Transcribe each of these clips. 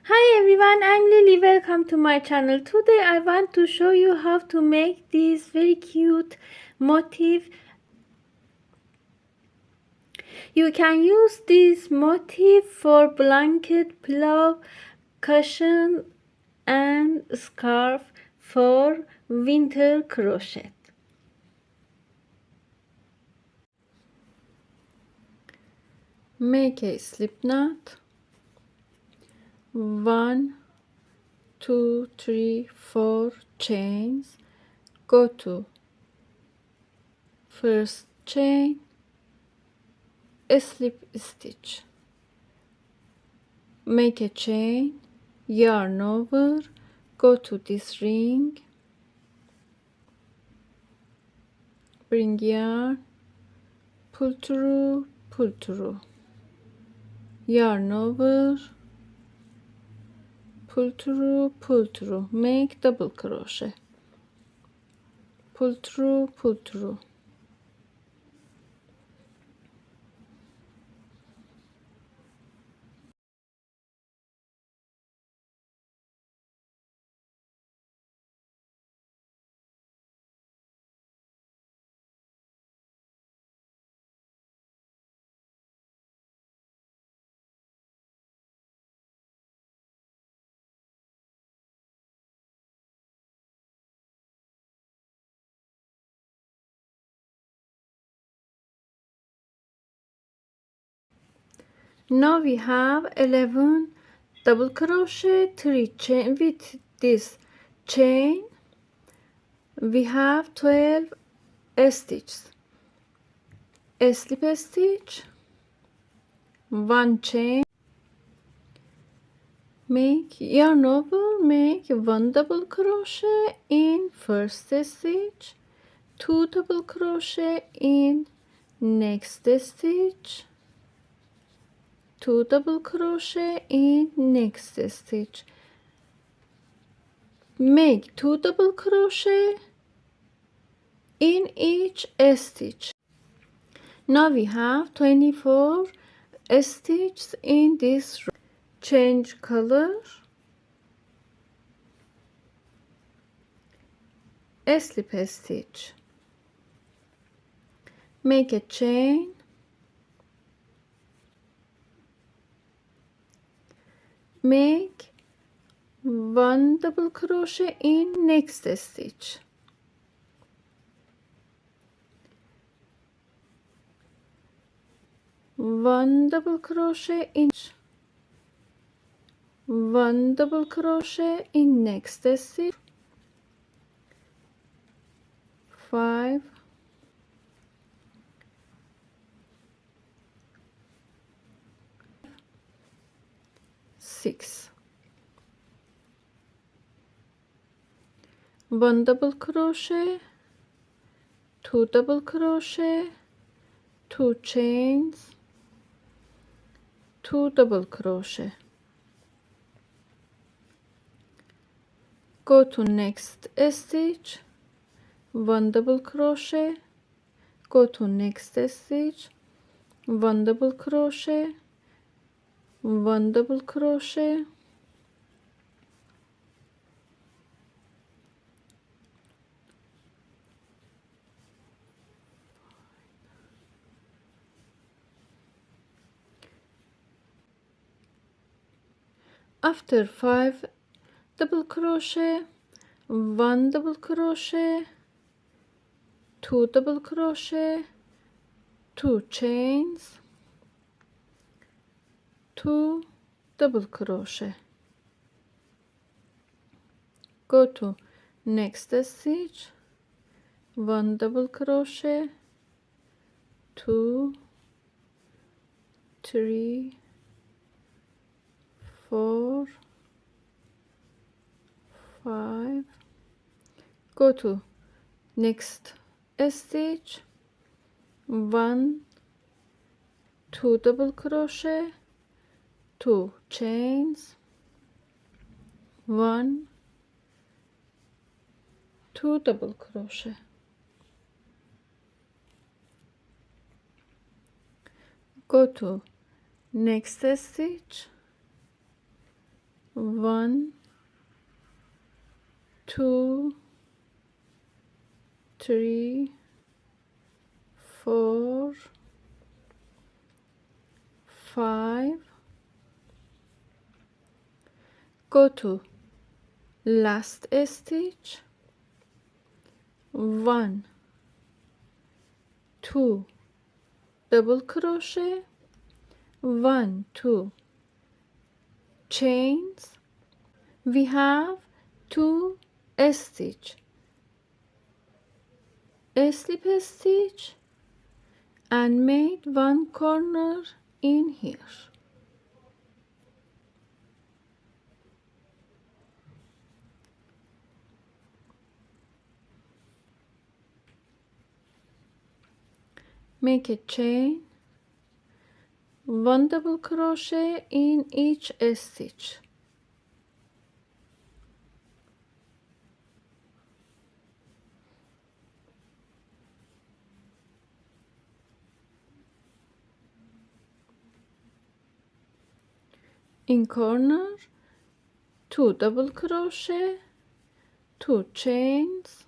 Hi everyone, I'm Lily. Welcome to my channel. Today I want to show you how to make this very cute motif. You can use this motif for blanket, pillow, cushion and scarf for winter crochet. Make a slip knot. 1, 2, 3, 4 chains. Go to first chain, a slip stitch, make a chain, yarn over, go to this ring, bring yarn, pull through, yarn over, pull through, make double crochet, pull through. Now we have 11 double crochet, 3 chain. With this chain we have 12 stitches, a slip stitch, 1 chain, make yarn over, make 1 double crochet in first stitch, 2 double crochet in next stitch, 2 double crochet in next stitch, make 2 double crochet in each stitch. Now we have 24 stitches in this row. Change color, a slip stitch, make a chain, make 1 double crochet in next stitch, 1 double crochet in 1 double crochet in next stitch, 5, 6, 1 double crochet, 2 double crochet, 2 chains, 2 double crochet, go to next stitch, 1 double crochet, go to next stitch, 1 double crochet, 1 double crochet, after 5 double crochet, 1 double crochet, 2 double crochet, 2 chains, 2 double crochet, go to next stitch, 1 double crochet, 2, 3, 4, 5, go to next stitch, 1, 2 double crochet, 2 chains, 1, 2 double crochet, go to next stitch, 1 2 3 4 5. Go to last stitch, 1 2 double crochet, 1 2 chains. We have 2 stitch, a slip stitch, and made 1 corner in here. Make a chain, 1 double crochet in each stitch. In corner, 2 double crochet, 2 chains,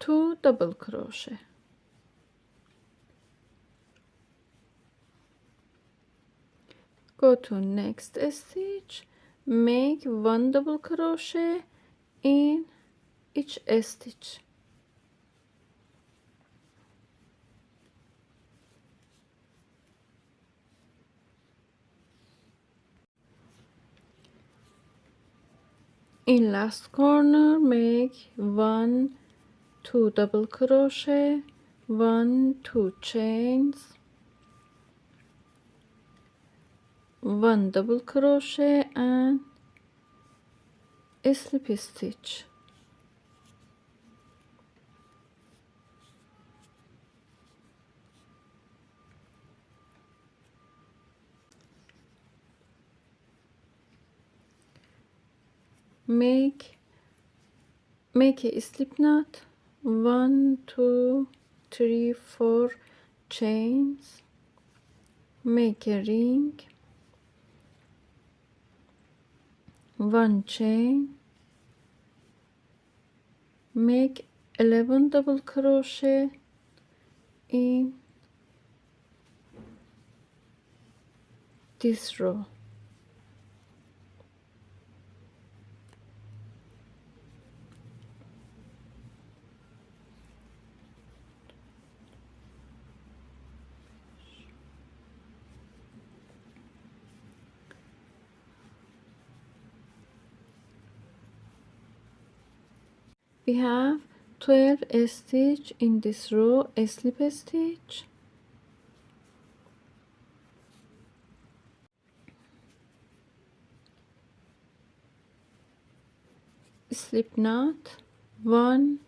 2 double crochet. Go to next stitch, make 1 double crochet in each stitch. In last corner, make 1 2 double crochet, 1 2 chains, 1 double crochet and a slip stitch. Make a slip knot, 1 2 3 4 chains, make a ring, 1 chain, make 11 double crochet in this row. We have 12 stitch in this row, a slip stitch, slip knot, 1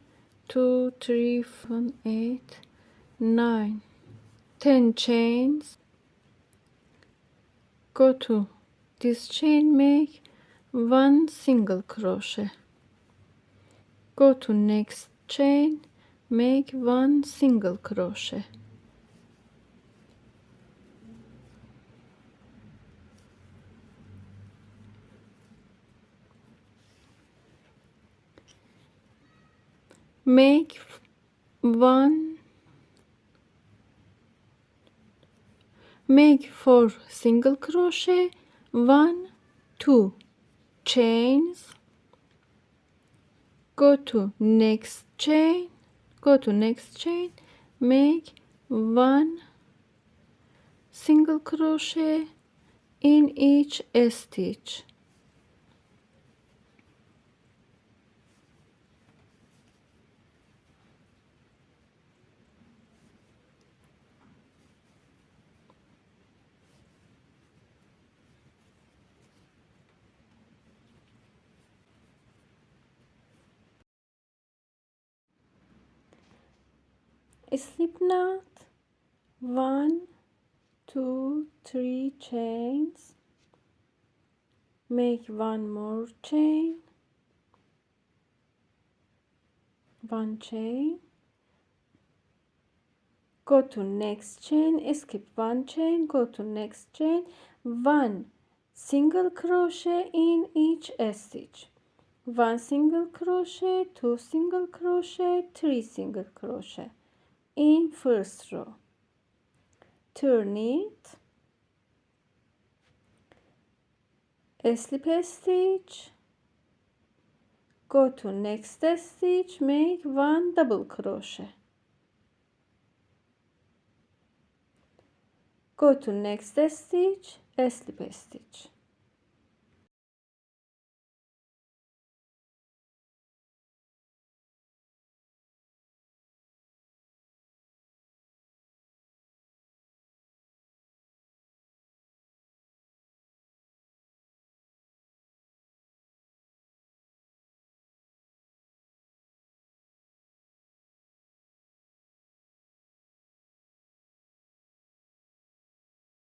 2 3 4 8 9 10 chains. Go to this chain, make 1 single crochet. Go to next chain, make 1 single crochet. Make 4 single crochet, 1 2 chains. Go to next chain, make 1 single crochet in each stitch. A slip knot, 1 2 3 chains, make 1 more chain, 1 chain, go to next chain, skip one chain, go to next chain, one single crochet in each stitch, one single crochet, two single crochet, three single crochet in first row, turn it, slip a stitch, go to next stitch, make one double crochet, go to next stitch, slip a stitch,